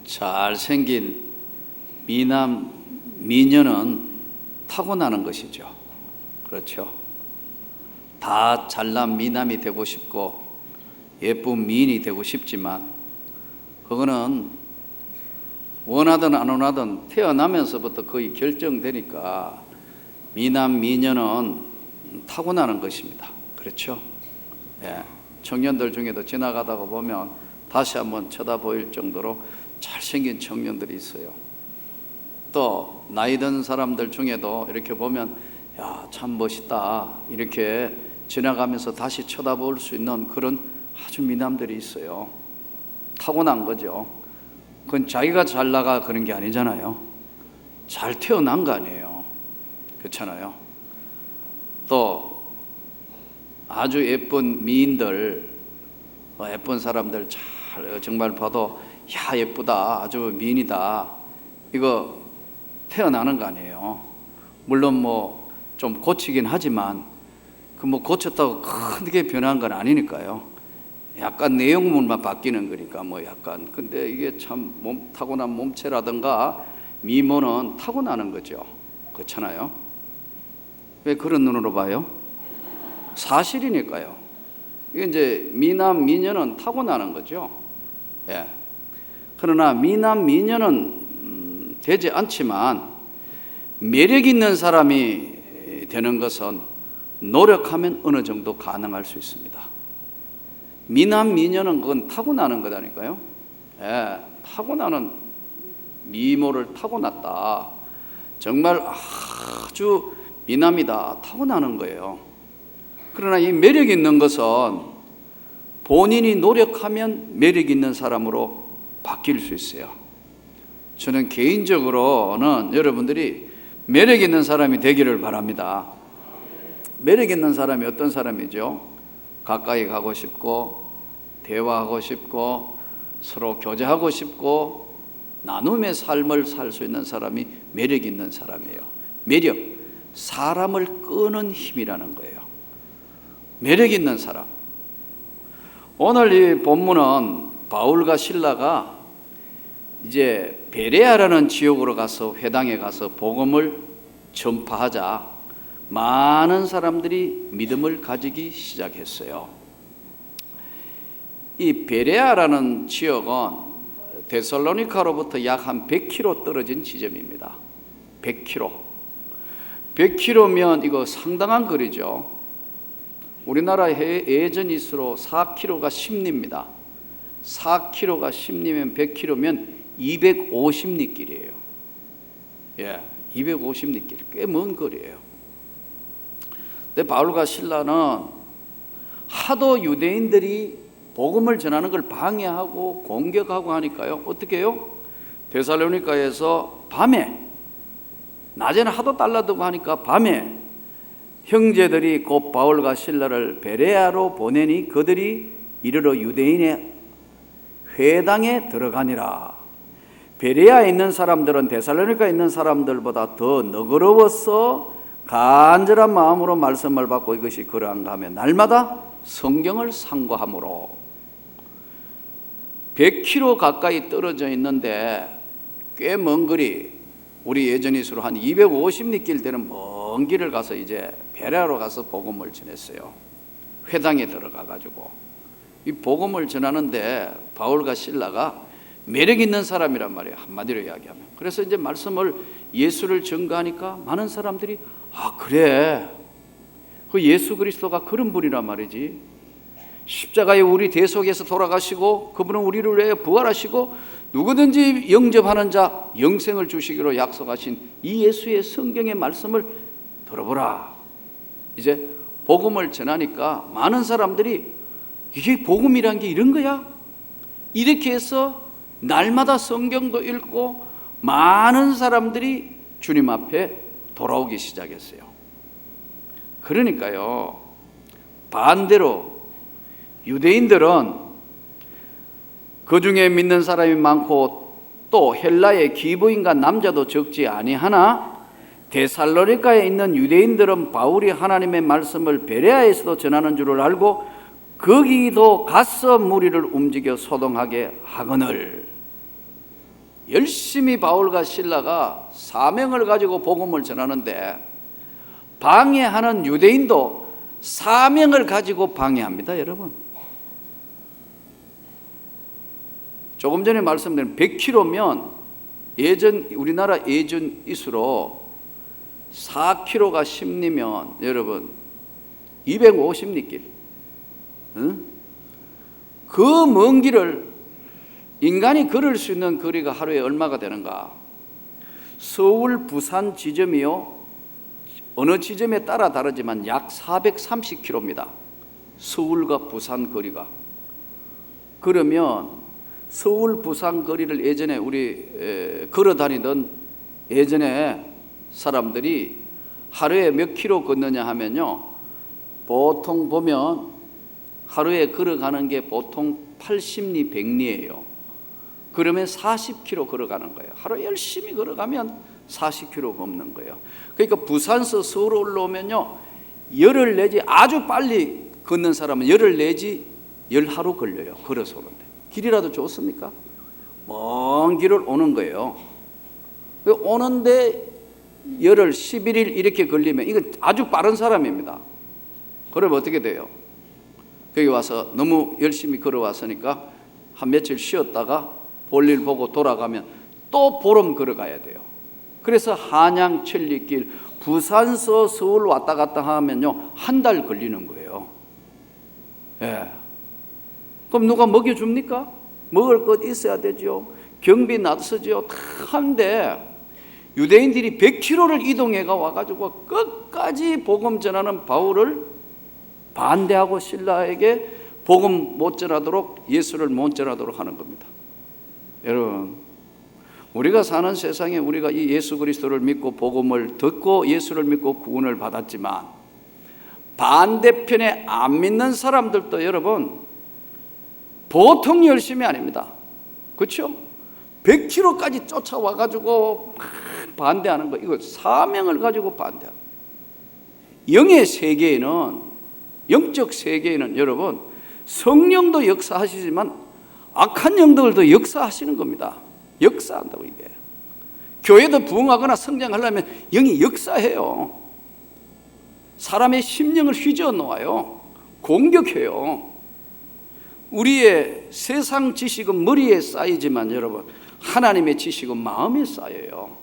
잘생긴 미남, 미녀는 타고나는 것이죠. 그렇죠. 다 잘난 미남이 되고 싶고 예쁜 미인이 되고 싶지만 그거는 원하든 안 원하든 태어나면서부터 거의 결정되니까 미남, 미녀는 타고나는 것입니다. 그렇죠. 예. 청년들 중에도 지나가다가 보면 다시 한번 쳐다보일 정도로 잘생긴 청년들이 있어요. 또 나이 든 사람들 중에도 이렇게 보면 야, 참 멋있다 이렇게 지나가면서 다시 쳐다볼 수 있는 그런 아주 미남들이 있어요. 타고난 거죠. 그건 자기가 잘 나가 그런 게 아니잖아요. 잘 태어난 거 아니에요. 그렇잖아요. 또 아주 예쁜 미인들, 예쁜 사람들 정말 봐도 야, 예쁘다, 아주 미인이다, 이거 태어나는 거 아니에요. 물론 뭐 좀 고치긴 하지만 그 뭐 고쳤다고 크게 변한 건 아니니까요. 약간 내용물만 바뀌는 거니까 뭐 약간. 근데 이게 참 타고난 몸체라든가 미모는 타고나는 거죠. 그렇잖아요. 왜 그런 눈으로 봐요? 사실이니까요. 이게 이제 미남, 미녀는 타고나는 거죠. 예. 그러나 미남, 미녀는 되지 않지만 매력 있는 사람이 되는 것은 노력하면 어느 정도 가능할 수 있습니다. 미남, 미녀는 그건 타고나는 거다니까요. 예. 타고나는 미모를 타고났다. 정말 아주 미남이다. 타고나는 거예요. 그러나 이 매력 있는 것은 본인이 노력하면 매력 있는 사람으로 바뀔 수 있어요. 저는 개인적으로는 여러분들이 매력 있는 사람이 되기를 바랍니다. 매력 있는 사람이 어떤 사람이죠? 가까이 가고 싶고 대화하고 싶고 서로 교제하고 싶고 나눔의 삶을 살 수 있는 사람이 매력 있는 사람이에요. 매력, 사람을 끄는 힘이라는 거예요. 매력 있는 사람. 오늘 이 본문은 바울과 실라가 이제 베레아라는 지역으로 가서 회당에 가서 복음을 전파하자 많은 사람들이 믿음을 가지기 시작했어요. 이 베레아라는 지역은 데살로니카로부터 약 한 100km 떨어진 지점입니다. 100km. 100km면 이거 상당한 거리죠. 우리나라 예전일수로 4km가 10리입니다. 4km가 10리면 100km면 250리 길이에요. 예, 250리 길. 꽤 먼 거리예요. 근데 바울과 실라는 하도 유대인들이 복음을 전하는 걸 방해하고 공격하고 하니까요. 어떻게 해요? 데살로니카에서 밤에, 낮에는 하도 달라들고 하니까 밤에 형제들이 곧 바울과 실라를 베레아로 보내니 그들이 이르러 유대인의 회당에 들어가니라. 베레아에 있는 사람들은 데살로니카에 있는 사람들보다 더 너그러워서 간절한 마음으로 말씀을 받고 이것이 그러한가 하며 날마다 성경을 상고하므로 100km 가까이 떨어져 있는데 꽤 먼 거리, 우리 예전일수로 한 250리 길 되는 먼 길을 가서 이제 베레아로 가서 복음을 전했어요. 회당에 들어가 가지고 이 복음을 전하는데 바울과 실라가 매력 있는 사람이란 말이에요. 한마디로 이야기하면. 그래서 이제 말씀을 예수를 전가하니까 많은 사람들이 아, 그래, 그 예수 그리스도가 그런 분이란 말이지. 십자가에 우리 대속에서 돌아가시고 그분은 우리를 위해 부활하시고 누구든지 영접하는 자 영생을 주시기로 약속하신 이 예수의 성경의 말씀을 들어보라. 이제 복음을 전하니까 많은 사람들이 이게 복음이란 게 이런 거야? 이렇게 해서 날마다 성경도 읽고 많은 사람들이 주님 앞에 돌아오기 시작했어요. 그러니까요, 반대로 유대인들은 그 중에 믿는 사람이 많고 또 헬라의 기브인과 남자도 적지 아니하나 데살로니카에 있는 유대인들은 바울이 하나님의 말씀을 베레아에서도 전하는 줄을 알고 거기도 가서 무리를 움직여 소동하게 하거늘. 열심히 바울과 실라가 사명을 가지고 복음을 전하는데 방해하는 유대인도 사명을 가지고 방해합니다, 여러분. 조금 전에 말씀드린 100km면 우리나라 예전 이수로 4km가 10리면 여러분 250리 길. 그 먼 길을 인간이 걸을 수 있는 거리가 하루에 얼마가 되는가? 서울 부산 지점이요, 어느 지점에 따라 다르지만 약 430km입니다. 서울과 부산 거리가. 그러면 서울 부산 거리를 예전에 우리 걸어 다니던 예전에 사람들이 하루에 몇 킬로 걷느냐 하면요, 보통 보면 하루에 걸어가는 게 보통 80리 100리예요. 그러면 40km 걸어가는 거예요. 하루 열심히 걸어가면 40km 걷는 거예요. 그러니까 부산서 서울 올라오면요, 열흘 내지 아주 빨리 걷는 사람은 열흘 내지 열하루 걸려요. 걸어서 오는데. 길이라도 좋습니까? 먼 길을 오는 거예요. 오는데 열흘, 11일 이렇게 걸리면 이건 아주 빠른 사람입니다. 그러면 어떻게 돼요? 거기 와서 너무 열심히 걸어왔으니까 한 며칠 쉬었다가 볼일 보고 돌아가면 또 보름 걸어가야 돼요. 그래서 한양 천리길 부산서 서울 왔다 갔다 하면요, 한 달 걸리는 거예요. 예. 그럼 누가 먹여줍니까? 먹을 것 있어야 되죠. 경비 나서죠. 다 하는데 유대인들이 100km를 이동해가 와가지고 끝까지 복음 전하는 바울을 반대하고 신라에게 복음 못 전하도록, 예수를 못 전하도록 하는 겁니다. 여러분, 우리가 사는 세상에 우리가 이 예수 그리스도를 믿고 복음을 듣고 예수를 믿고 구원을 받았지만 반대편에 안 믿는 사람들도 여러분 보통 열심이 아닙니다. 그렇죠? 100km까지 쫓아와가지고 반대하는 거, 이거 사명을 가지고 반대하는 거예요. 영의 세계에는, 영적 세계에는 여러분 성령도 역사하시지만 악한 영들도 역사하시는 겁니다. 역사한다고. 이게 교회도 부흥하거나 성장하려면 영이 역사해요. 사람의 심령을 휘저어 놓아요. 공격해요. 우리의 세상 지식은 머리에 쌓이지만 여러분 하나님의 지식은 마음에 쌓여요.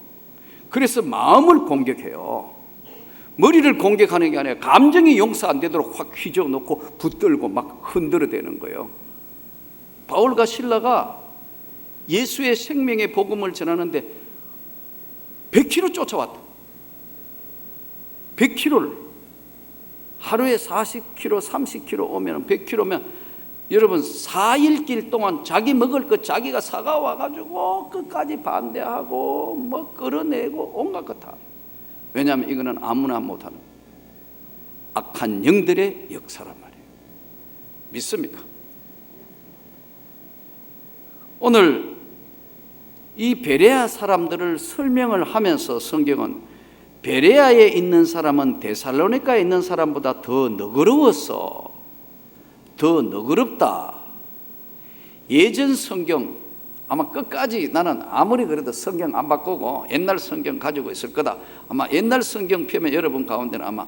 그래서 마음을 공격해요. 머리를 공격하는 게 아니라 감정이 용서 안 되도록 확 휘저어 놓고 붙들고 막 흔들어대는 거예요. 바울과 실라가 예수의 생명의 복음을 전하는데 100km 쫓아왔다. 100km를 하루에 40km, 30km 오면 100km면 여러분 4일 길 동안 자기 먹을 것 자기가 사가와가지고 끝까지 반대하고 뭐 끌어내고 온갖 것 다. 왜냐하면 이거는 아무나 못하는 악한 영들의 역사란 말이에요. 믿습니까? 오늘 이 베레아 사람들을 설명을 하면서 성경은 베레아에 있는 사람은 데살로니가에 있는 사람보다 더 너그러웠어, 더 너그럽다. 예전 성경 아마 끝까지 나는 아무리 그래도 성경 안 바꾸고 옛날 성경 가지고 있을 거다. 아마 옛날 성경 펴면 여러분 가운데는 아마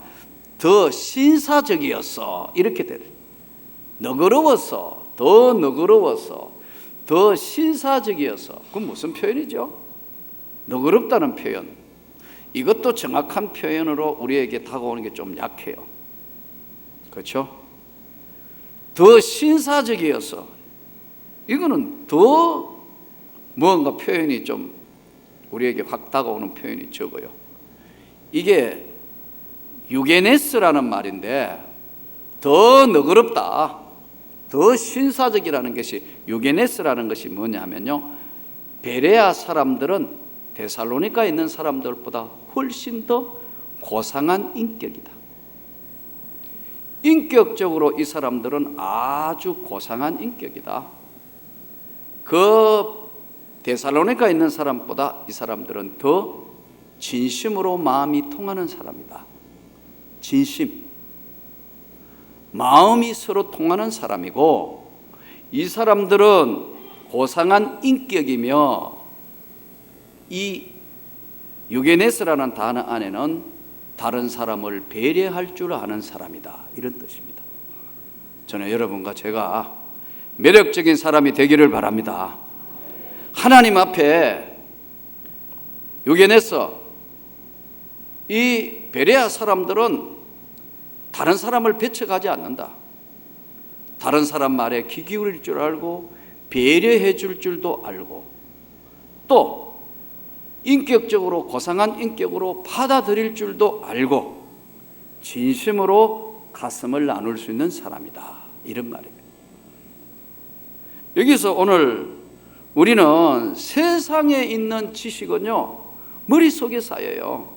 더 신사적이었어 이렇게 돼. 너그러웠어, 더 너그러웠어, 더 신사적이었어. 그건 무슨 표현이죠? 너그럽다는 표현. 이것도 정확한 표현으로 우리에게 다가오는 게 좀 약해요. 그렇죠? 더 신사적이어서 이거는 더 뭔가 표현이 좀 우리에게 확 다가오는 표현이 적어요. 이게 유게네스라는 말인데 더 너그럽다, 더 신사적이라는 것이 유게네스라는 것이 뭐냐면요, 베레아 사람들은 데살로니가에 있는 사람들보다 훨씬 더 고상한 인격이다. 인격적으로 이 사람들은 아주 고상한 인격이다. 그 데살로니가에 있는 사람보다 이 사람들은 더 진심으로 마음이 통하는 사람이다. 진심, 마음이 서로 통하는 사람이고, 이 사람들은 고상한 인격이며 이 유게네스라는 단어 안에는 다른 사람을 배려할 줄 아는 사람이다, 이런 뜻입니다. 저는 여러분과 제가 매력적인 사람이 되기를 바랍니다. 하나님 앞에 유게네스, 이 베레아 사람들은 다른 사람을 배척하지 않는다. 다른 사람 말에 귀 기울일 줄 알고 배려해 줄 줄도 알고, 또 인격적으로 고상한 인격으로 받아들일 줄도 알고 진심으로 가슴을 나눌 수 있는 사람이다, 이런 말입니다. 여기서 오늘 우리는 세상에 있는 지식은요, 머릿속에 쌓여요.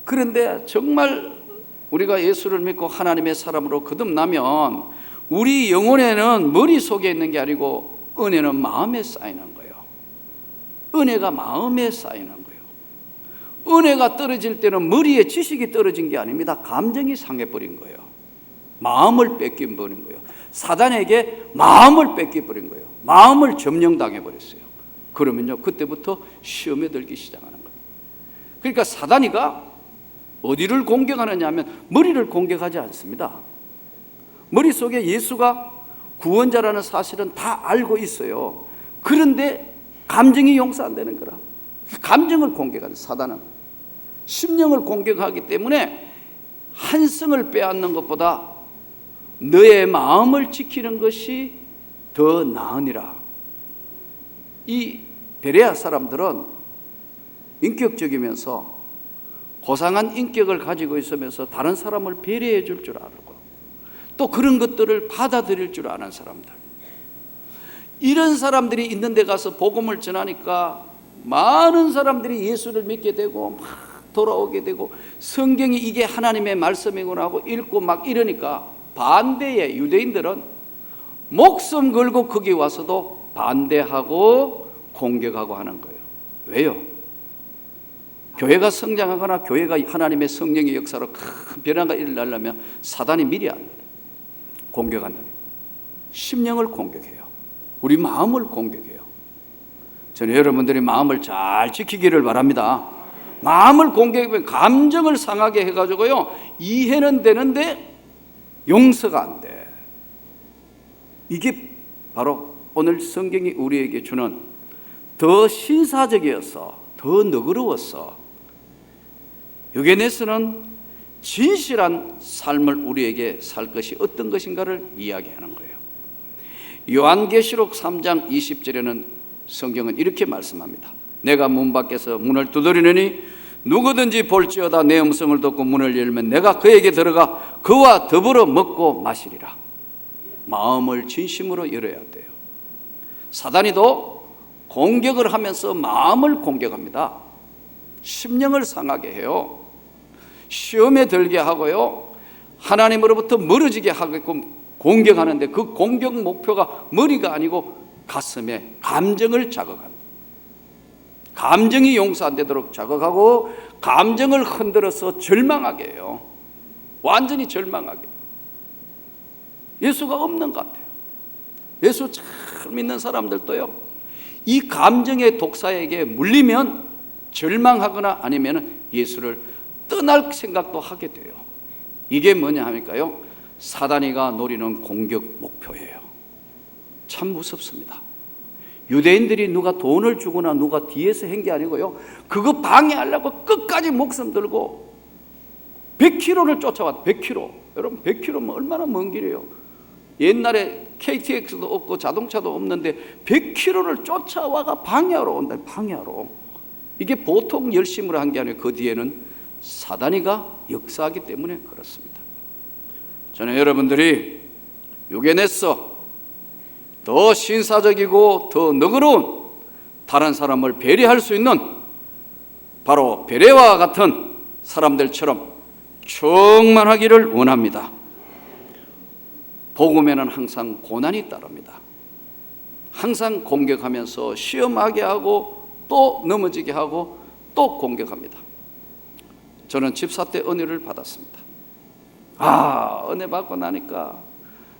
그런데 정말 우리가 예수를 믿고 하나님의 사람으로 거듭나면 우리 영혼에는 머릿속에 있는 게 아니고 은혜는 마음에 쌓이는 거예요. 은혜가 마음에 쌓이는 거예요. 은혜가 떨어질 때는 머리에 지식이 떨어진 게 아닙니다. 감정이 상해버린 거예요. 마음을 뺏겨버린 거예요. 사단에게 마음을 뺏겨버린 거예요. 마음을 점령당해버렸어요. 그러면요, 그때부터 시험에 들기 시작하는 거예요. 그러니까 사단이가 어디를 공격하느냐 하면 머리를 공격하지 않습니다. 머릿속에 예수가 구원자라는 사실은 다 알고 있어요. 그런데 감정이 용서 안 되는 거라. 감정을 공격하는, 사단은 심령을 공격하기 때문에 한성을 빼앗는 것보다 너의 마음을 지키는 것이 더 나으니라. 이 베레아 사람들은 인격적이면서 고상한 인격을 가지고 있으면서 다른 사람을 배려해 줄 줄 알고, 또 그런 것들을 받아들일 줄 아는 사람들, 이런 사람들이 있는 데 가서 복음을 전하니까 많은 사람들이 예수를 믿게 되고 막 돌아오게 되고, 성경이 이게 하나님의 말씀이구나 하고 읽고 막 이러니까 반대의 유대인들은 목숨 걸고 거기 와서도 반대하고 공격하고 하는 거예요. 왜요? 교회가 성장하거나 교회가 하나님의 성령의 역사로 큰 변화가 일어나려면 사단이 미리 한다, 공격한다. 심령을 공격해요. 우리 마음을 공격해요. 저는 여러분들이 마음을 잘 지키기를 바랍니다. 마음을 공격하면 감정을 상하게 해가지고요, 이해는 되는데 용서가 안 돼. 이게 바로 오늘 성경이 우리에게 주는, 더 신사적이어서 더 너그러웠어. 유게네스는 진실한 삶을 우리에게 살 것이 어떤 것인가를 이야기하는 거예요. 요한계시록 3장 20절에는 성경은 이렇게 말씀합니다. 내가 문 밖에서 문을 두드리느니 누구든지 볼지어다 내 음성을 듣고 문을 열면 내가 그에게 들어가 그와 더불어 먹고 마시리라. 마음을 진심으로 열어야 돼요. 사단이도 공격을 하면서 마음을 공격합니다. 심령을 상하게 해요. 시험에 들게 하고요, 하나님으로부터 멀어지게 하게끔 공격하는데, 그 공격 목표가 머리가 아니고 가슴에 감정을 자극한다. 감정이 용서 안 되도록 자극하고 감정을 흔들어서 절망하게 해요. 완전히 절망하게. 예수가 없는 것 같아요. 예수 잘 믿는 사람들도요, 이 감정의 독사에게 물리면 절망하거나 아니면 예수를 떠날 생각도 하게 돼요. 이게 뭐냐 하니까요, 사단이가 노리는 공격 목표예요. 참 무섭습니다. 유대인들이 누가 돈을 주거나 누가 뒤에서 한 게 아니고요, 그거 방해하려고 끝까지 목숨 들고 100km를 쫓아왔. 100km. 여러분 100km면 얼마나 먼 길이에요. 옛날에 KTX도 없고 자동차도 없는데 100km를 쫓아와가 방해하러 온다. 방해하러. 이게 보통 열심으로 한 게 아니고 그 뒤에는 사단이가 역사하기 때문에 그렇습니다. 저는 여러분들이 유게네스, 더 신사적이고 더 너그러운, 다른 사람을 배려할 수 있는 바로 베레아와 같은 사람들처럼 충만하기를 원합니다. 복음에는 항상 고난이 따릅니다. 항상 공격하면서 시험하게 하고 또 넘어지게 하고 또 공격합니다. 저는 집사 때 은혜를 받았습니다. 은혜 받고 나니까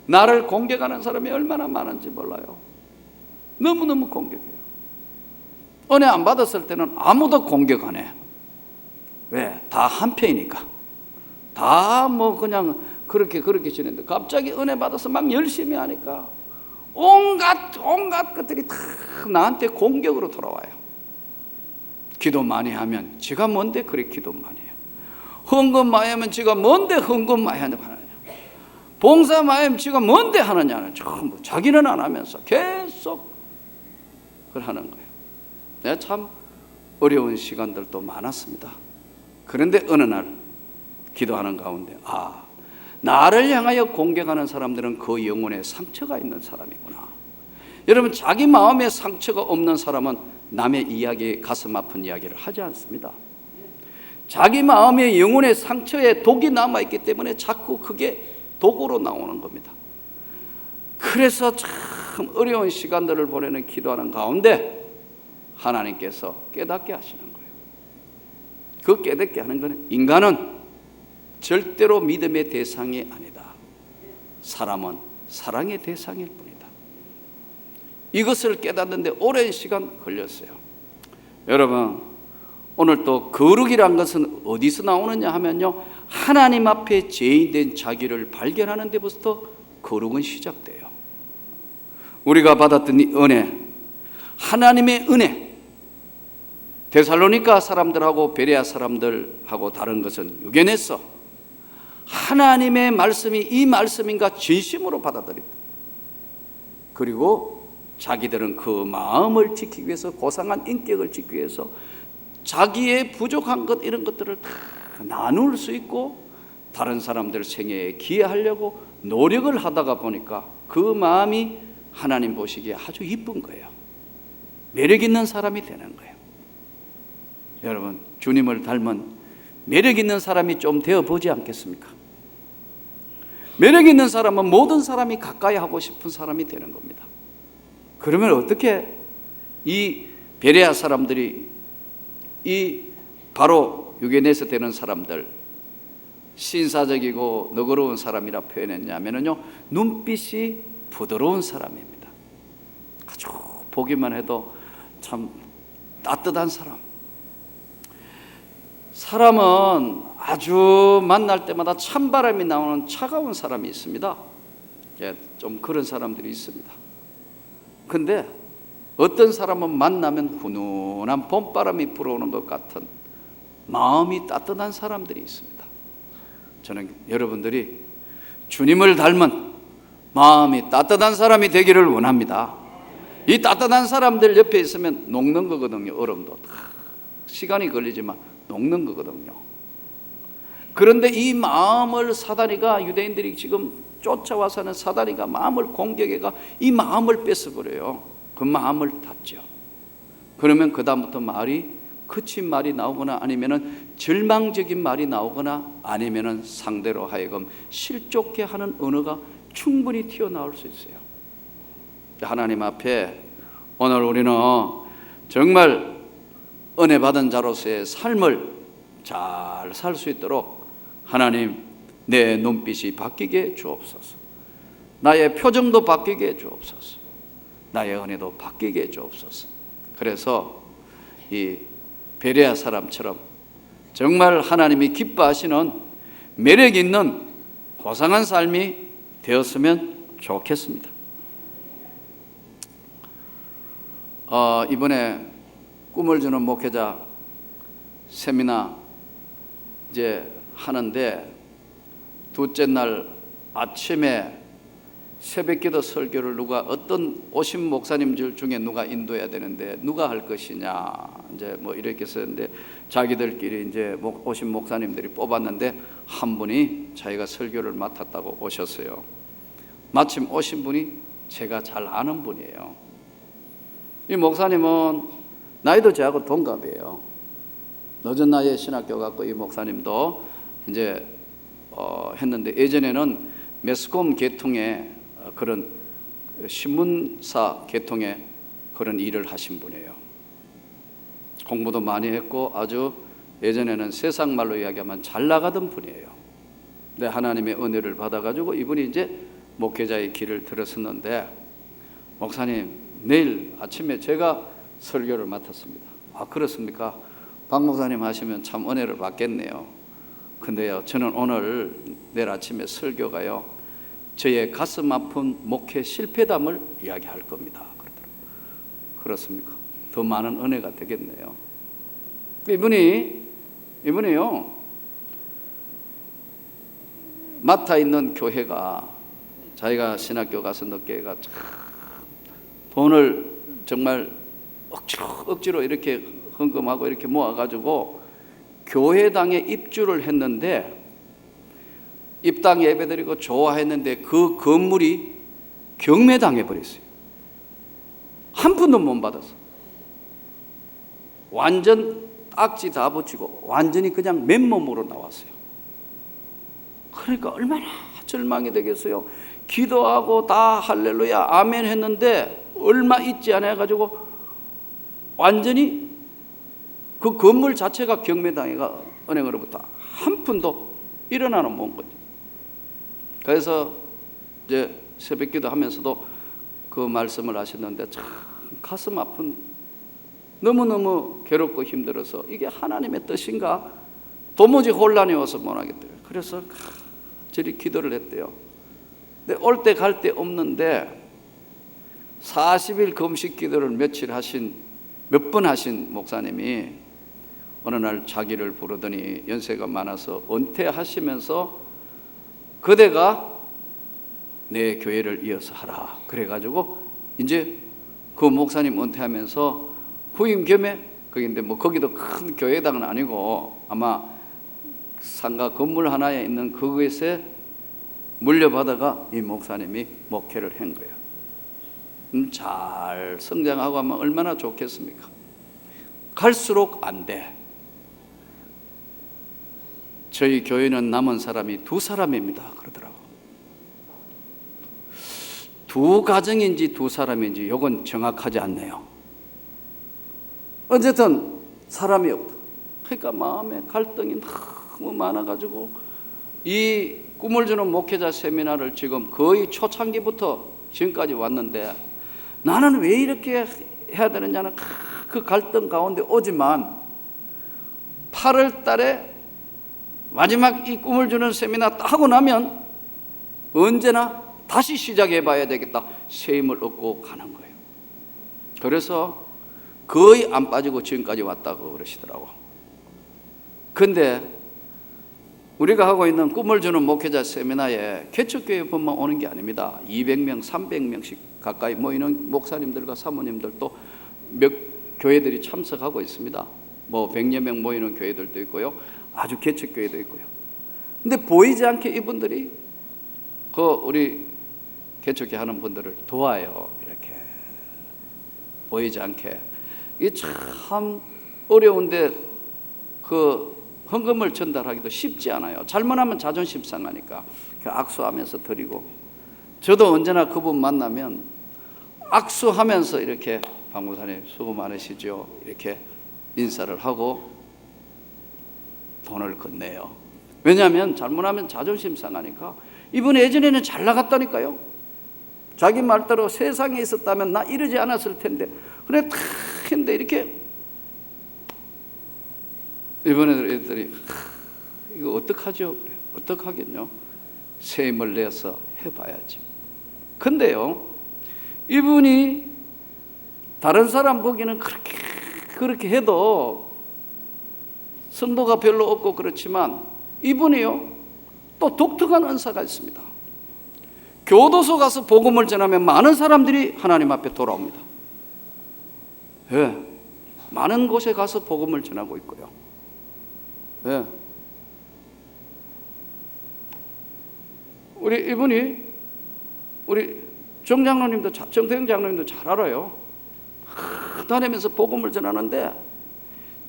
나를 공격하는 사람이 얼마나 많은지 몰라요. 너무너무 공격해요. 은혜 안 받았을 때는 아무도 공격 안 해. 왜? 다 한편이니까. 다 뭐 그냥 그렇게 지내는데 갑자기 은혜 받아서 막 열심히 하니까 온갖 것들이 다 나한테 공격으로 돌아와요. 기도 많이 하면 지가 뭔데 그래 기도 많이 해요. 헌금 많이 하면 지가 뭔데 헌금 많이 하느냐. 봉사 많이 하면 지가 뭔데 하느냐는 전부 자기는 안 하면서 계속 그걸 하는 거예요. 내가 참 어려운 시간들도 많았습니다. 그런데 어느 날 기도하는 가운데 나를 향하여 공격하는 사람들은 그 영혼에 상처가 있는 사람이구나. 여러분, 자기 마음에 상처가 없는 사람은 남의 이야기에 가슴 아픈 이야기를 하지 않습니다. 자기 마음에 영혼의 상처에 독이 남아있기 때문에 자꾸 그게 독으로 나오는 겁니다. 그래서 참 어려운 시간들을 보내는 기도하는 가운데 하나님께서 깨닫게 하시는 거예요. 그 깨닫게 하는 것은 인간은 절대로 믿음의 대상이 아니다. 사람은 사랑의 대상일 뿐이다. 이것을 깨닫는데 오랜 시간 걸렸어요. 여러분, 오늘 또 거룩이란 것은 어디서 나오느냐 하면요, 하나님 앞에 죄인된 자기를 발견하는 데부터 거룩은 시작돼요. 우리가 받았던 이 은혜, 하나님의 은혜, 데살로니가 사람들하고 베레아 사람들하고 다른 것은 유견해서 하나님의 말씀이 이 말씀인가 진심으로 받아들인다. 그리고 자기들은 그 마음을 지키기 위해서, 고상한 인격을 지키기 위해서 자기의 부족한 것 이런 것들을 다 나눌 수 있고 다른 사람들 생애에 기여하려고 노력을 하다가 보니까 그 마음이 하나님 보시기에 아주 이쁜 거예요. 매력 있는 사람이 되는 거예요. 여러분, 주님을 닮은 매력 있는 사람이 좀 되어보지 않겠습니까? 매력 있는 사람은 모든 사람이 가까이 하고 싶은 사람이 되는 겁니다. 그러면 어떻게 이 베레아 사람들이 이 바로 유게네스 되는 사람들, 신사적이고 너그러운 사람이라 표현했냐면요, 눈빛이 부드러운 사람입니다. 아주 보기만 해도 참 따뜻한 사람. 사람은 아주 만날 때마다 찬바람이 나오는 차가운 사람이 있습니다. 좀 그런 사람들이 있습니다. 근데 어떤 사람은 만나면 훈훈한 봄바람이 불어오는 것 같은 마음이 따뜻한 사람들이 있습니다. 저는 여러분들이 주님을 닮은 마음이 따뜻한 사람이 되기를 원합니다. 이 따뜻한 사람들 옆에 있으면 녹는 거거든요. 얼음도 시간이 걸리지만 녹는 거거든요. 그런데 이 마음을 사다니가, 유대인들이 지금 쫓아와서는 사다니가 마음을 공격해가 이 마음을 뺏어버려요. 그 마음을 닫죠. 그러면 그 다음부터 말이 거친 말이 나오거나 아니면은 절망적인 말이 나오거나 아니면은 상대로 하여금 실족해 하는 언어가 충분히 튀어나올 수 있어요. 하나님 앞에 오늘 우리는 정말 은혜 받은 자로서의 삶을 잘 살 수 있도록 하나님, 내 눈빛이 바뀌게 주옵소서. 나의 표정도 바뀌게 주옵소서. 나의 은혜도 바뀌게 주옵소서. 그래서 이 베레아 사람처럼 정말 하나님이 기뻐하시는 매력 있는 고상한 삶이 되었으면 좋겠습니다. 이번에 꿈을 주는 목회자 세미나 이제 하는데 둘째 날 아침에 새벽기도 설교를 어떤 오신 목사님들 중에 누가 인도해야 되는데 누가 할 것이냐 이제 뭐 이렇게 썼는데 자기들끼리 이제 오신 목사님들이 뽑았는데 한 분이 자기가 설교를 맡았다고 오셨어요. 마침 오신 분이 제가 잘 아는 분이에요. 이 목사님은 나이도 저하고 동갑이에요. 늦은 나이에 신학교 갔고 이 목사님도 이제 했는데 예전에는 매스컴 계통의 그런 신문사 계통의 그런 일을 하신 분이에요. 공부도 많이 했고 아주 예전에는 세상 말로 이야기하면 잘 나가던 분이에요. 근데 하나님의 은혜를 받아가지고 이분이 이제 목회자의 길을 들었었는데 목사님 내일 아침에 제가 설교를 맡았습니다. 아, 그렇습니까? 박 목사님 하시면 참 은혜를 받겠네요. 근데요, 저는 오늘 내일 아침에 설교가요, 저의 가슴 아픈 목회 실패담을 이야기할 겁니다. 그렇습니까? 더 많은 은혜가 되겠네요. 이분이요, 맡아 있는 교회가, 자기가 신학교 가서 늦게 가 돈을 정말 억지로 이렇게 헌금하고 이렇게 모아가지고 교회당에 입주를 했는데, 입당 예배드리고 좋아했는데 그 건물이 경매당해 버렸어요. 한 푼도 못 받았어. 완전 딱지 다 붙이고 완전히 그냥 맨몸으로 나왔어요. 그러니까 얼마나 절망이 되겠어요. 기도하고 다 할렐루야 아멘 했는데 얼마 있지 않아 가지고 완전히 그 건물 자체가 경매당해가 은행으로부터 한 푼도 일어나는 못 온 거죠. 그래서 이제 새벽기도 하면서도 그 말씀을 하셨는데 참 가슴 아픈, 너무너무 괴롭고 힘들어서 이게 하나님의 뜻인가 도무지 혼란이 와서 못 하겠더라고요. 그래서 저리 기도를 했대요. 근데 올 때 갈 때 없는데 40일 금식 기도를 몇 번 하신 목사님이 어느 날 자기를 부르더니 연세가 많아서 은퇴하시면서 그대가 내 교회를 이어서 하라 그래가지고 이제 그 목사님 은퇴하면서 후임 겸해 거기인데 뭐 거기도 큰 교회당은 아니고 아마 상가 건물 하나에 있는 그것에 물려받아가 이 목사님이 목회를 한 거예요. 잘 성장하고 하면 얼마나 좋겠습니까? 갈수록 안 돼. 저희 교회는 남은 사람이 2사람입니다 그러더라고. 2가정인지 2사람인지 이건 정확하지 않네요. 어쨌든 사람이 없다. 그러니까 마음에 갈등이 너무 많아가지고 이 꿈을 주는 목회자 세미나를 지금 거의 초창기부터 지금까지 왔는데 나는 왜 이렇게 해야 되느냐는 그 갈등 가운데 오지만 8월 달에 마지막 이 꿈을 주는 세미나 하고 나면 언제나 다시 시작해 봐야 되겠다 새 힘을 얻고 가는 거예요. 그래서 거의 안 빠지고 지금까지 왔다고 그러시더라고. 근데 우리가 하고 있는 꿈을 주는 목회자 세미나에 개척교회뿐만 오는 게 아닙니다. 200명, 300명씩 가까이 모이는 목사님들과 사모님들도 몇 교회들이 참석하고 있습니다. 뭐 100여 명 모이는 교회들도 있고요. 아주 개척교회도 있고요. 근데 보이지 않게 이분들이 그 우리 개척교회 하는 분들을 도와요. 이렇게 보이지 않게. 이게 참 어려운데 그 헌금을 전달하기도 쉽지 않아요. 잘못하면 자존심 상하니까 악수하면서 드리고, 저도 언제나 그분 만나면 악수하면서 이렇게 박 목사님 수고 많으시죠 이렇게 인사를 하고 돈을 건네요. 왜냐하면 잘못하면 자존심 상하니까. 이분 예전에는 잘 나갔다니까요. 자기 말대로 세상에 있었다면 나 이러지 않았을 텐데 그래 탁 했는데 이렇게 이번에 애들이 이거 어떡하죠? 그래요. 어떡하겠뇨? 새 힘을 내서 해봐야죠. 근데요, 이분이 다른 사람 보기는 그렇게 해도 성도가 별로 없고 그렇지만 이분이요 또 독특한 은사가 있습니다. 교도소 가서 복음을 전하면 많은 사람들이 하나님 앞에 돌아옵니다. 예, 많은 곳에 가서 복음을 전하고 있고요. 예. 이분이 우리 정장로님도 정태영 장로님도 잘 알아요. 다니면서 복음을 전하는데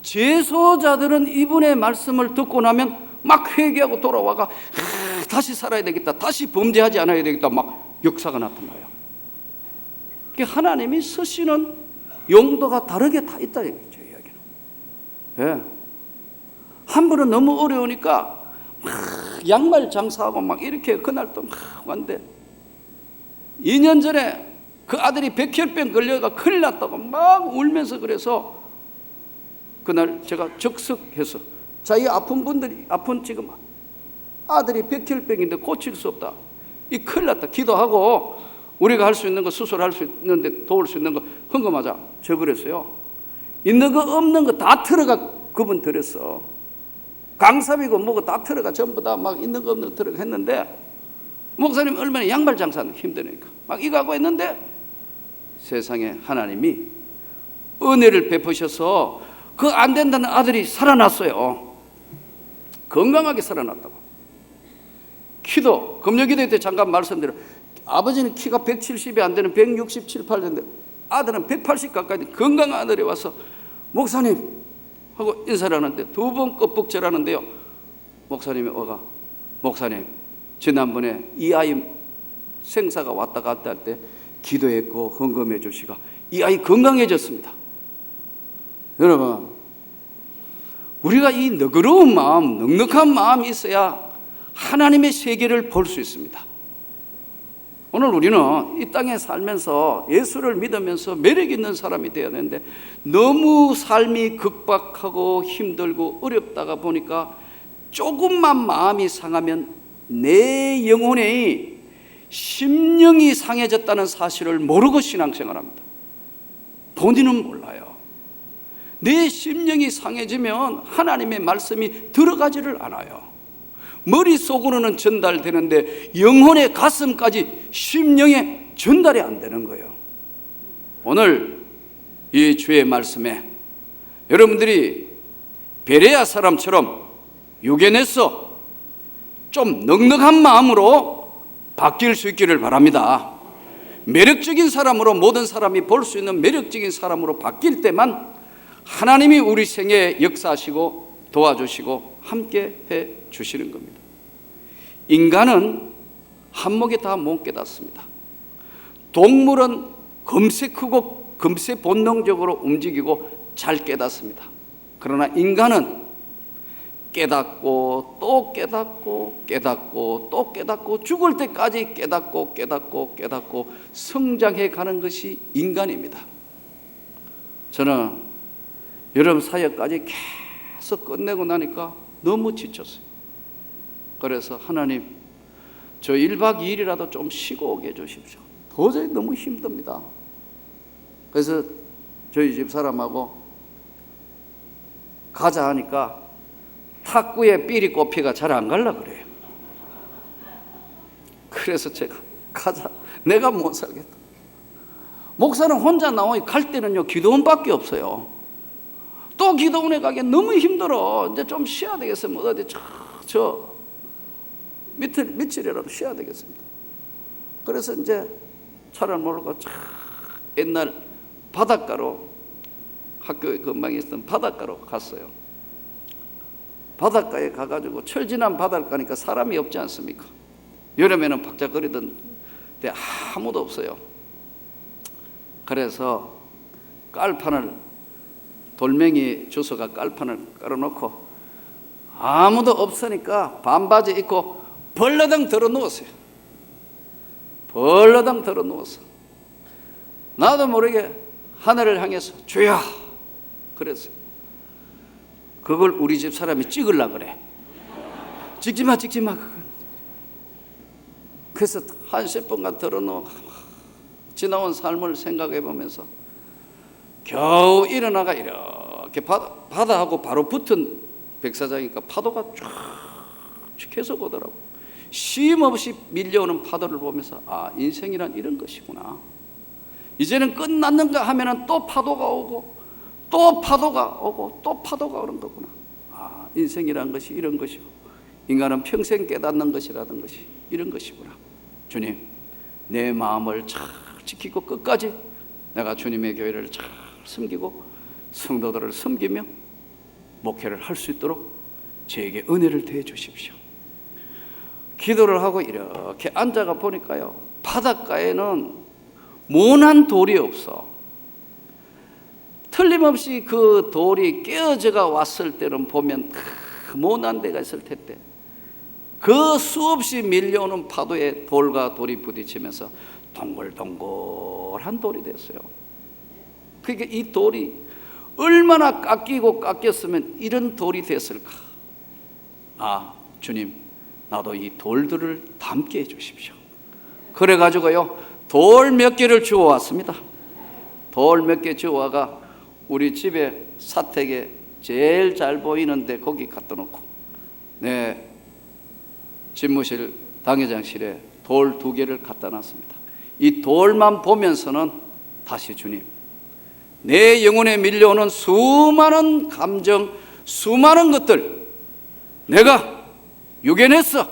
재소자들은 이분의 말씀을 듣고 나면 막 회개하고 돌아와가 다시 살아야 되겠다, 다시 범죄하지 않아야 되겠다, 막 역사가 나타나요. 하나님이 쓰시는 용도가 다르게 다 있다 이거죠, 이야기는. 예. 한 분은 너무 어려우니까 막 양말 장사하고 막 이렇게 그날도 막 왔는데 2년 전에 그 아들이 백혈병 걸려가 큰일 났다고 막 울면서 그래서 그날 제가 적석해서 자기 아픈 지금 아들이 백혈병인데 고칠 수 없다, 이 큰일 났다, 기도하고 우리가 할 수 있는 거, 수술할 수 있는데 도울 수 있는 거 헌금하자, 저 그랬어요. 있는 거 없는 거 다 털어가 그분 드렸어. 강삽이고 뭐고 다 털어가, 전부 다 막 있는 거 없는 거 털어가 했는데, 목사님 얼마나 양말 장사는 힘드니까 막 이거 하고 했는데, 세상에 하나님이 은혜를 베푸셔서 그 안 된다는 아들이 살아났어요. 건강하게 살아났다고. 키도, 금요기도 때 잠깐 말씀드려, 아버지는 키가 170이 안 되는 167, 8 되는데 아들은 180 가까이 된 건강한 아들이 와서 목사님 하고 인사를 하는데, 두 번 껍벅질하는데요, 목사님이 와가, 목사님 지난번에 이 아이 생사가 왔다 갔다 할 때 기도했고 헌금해 주시가 이 아이 건강해졌습니다. 여러분, 우리가 이 너그러운 마음, 넉넉한 마음이 있어야 하나님의 세계를 볼 수 있습니다. 오늘 우리는 이 땅에 살면서 예수를 믿으면서 매력 있는 사람이 되어야 되는데, 너무 삶이 급박하고 힘들고 어렵다가 보니까 조금만 마음이 상하면 내 영혼의 심령이 상해졌다는 사실을 모르고 신앙생활합니다. 본인은 몰라요. 내 심령이 상해지면 하나님의 말씀이 들어가지를 않아요. 머릿속으로는 전달되는데 영혼의 가슴까지 심령에 전달이 안 되는 거예요. 오늘 이 주의 말씀에 여러분들이 베레아 사람처럼 유견해서 좀 넉넉한 마음으로 바뀔 수 있기를 바랍니다. 매력적인 사람으로, 모든 사람이 볼 수 있는 매력적인 사람으로 바뀔 때만 하나님이 우리 생에 역사하시고 도와주시고 함께 해 주시는 겁니다. 인간은 한몫에 다 못 깨닫습니다. 동물은 금세 크고 금세 본능적으로 움직이고 잘 깨닫습니다. 그러나 인간은 깨닫고 또 깨닫고 깨닫고 또 깨닫고 죽을 때까지 깨닫고 깨닫고 깨닫고 성장해 가는 것이 인간입니다. 저는 여러분 사역까지 계속 끝내고 나니까 너무 지쳤어요. 그래서 하나님, 저 1박 2일이라도 좀 쉬고 오게 해주십시오. 도저히 너무 힘듭니다. 그래서 저희 집 사람하고 가자 하니까 탁구에 삘이 꼽히가 잘 안 갈라 그래요. 그래서 제가 가자, 내가 못 살겠다. 목사는 혼자 나오니 갈 때는요 기도원밖에 없어요. 또 기도원에 가기 너무 힘들어. 이제 좀 쉬어야 되겠어요. 어디 저 며칠이라도 쉬어야 되겠습니다. 그래서 이제 차를 몰고 옛날 바닷가로, 학교에 근방에 있었던 바닷가로 갔어요. 바닷가에 가가지고, 철진한 바닷가니까 사람이 없지 않습니까? 여름에는 박자거리던 데 아무도 없어요. 그래서 깔판을, 돌멩이 주워가 깔판을 깔아놓고 아무도 없으니까 반바지 입고 벌러덩 들어 누웠어요. 벌러덩 들어 누웠어. 나도 모르게 하늘을 향해서 주여 그랬어요. 그걸 우리 집 사람이 찍으려고 그래. 찍지마 찍지마. 그래서 한 10분간 들어 누워 지나온 삶을 생각해 보면서 겨우 일어나가 이렇게 바다하고 바로 붙은 백사장이니까 파도가 쫙 계속 오더라고. 쉼없이 밀려오는 파도를 보면서 아, 인생이란 이런 것이구나. 이제는 끝났는가 하면은 또 파도가 오고 또 파도가 오고 또 파도가 오는 거구나. 아, 인생이란 것이 이런 것이고 인간은 평생 깨닫는 것이라는 것이 이런 것이구나. 주님, 내 마음을 잘 지키고 끝까지 내가 주님의 교회를 잘 섬기고 성도들을 섬기며 목회를 할 수 있도록 저에게 은혜를 더해 주십시오. 기도를 하고 이렇게 앉아가 보니까요, 바닷가에는 모난 돌이 없어. 틀림없이 그 돌이 깨어져가 왔을 때는 보면 모난 데가 있을 텐데, 그 수없이 밀려오는 파도에 돌과 돌이 부딪히면서 동글동글한 돌이 됐어요. 그러니까 이 돌이 얼마나 깎이고 깎였으면 이런 돌이 됐을까? 아, 주님, 나도 이 돌들을 담게 해주십시오. 그래가지고요, 돌 몇 개를 주워왔습니다. 돌 몇 개 주워가 우리 집에 사택에 제일 잘 보이는데 거기 갖다 놓고, 네, 집무실 당회장실에 돌 2개를 갖다 놨습니다. 이 돌만 보면서는 다시 주님, 내 영혼에 밀려오는 수많은 감정, 수많은 것들 내가 유견해서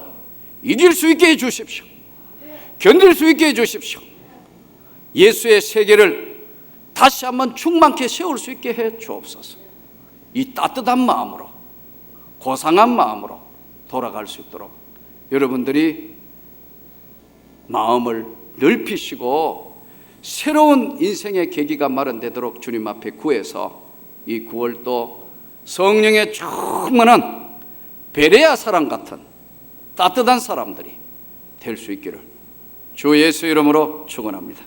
이길 수 있게 해주십시오. 견딜 수 있게 해주십시오. 예수의 세계를 다시 한번 충만케 세울 수 있게 해 주옵소서. 이 따뜻한 마음으로, 고상한 마음으로 돌아갈 수 있도록 여러분들이 마음을 넓히시고 새로운 인생의 계기가 마련되도록 주님 앞에 구해서 이 9월도 성령의 충만한 베레아 사람 같은 따뜻한 사람들이 될 수 있기를 주 예수 이름으로 축원합니다.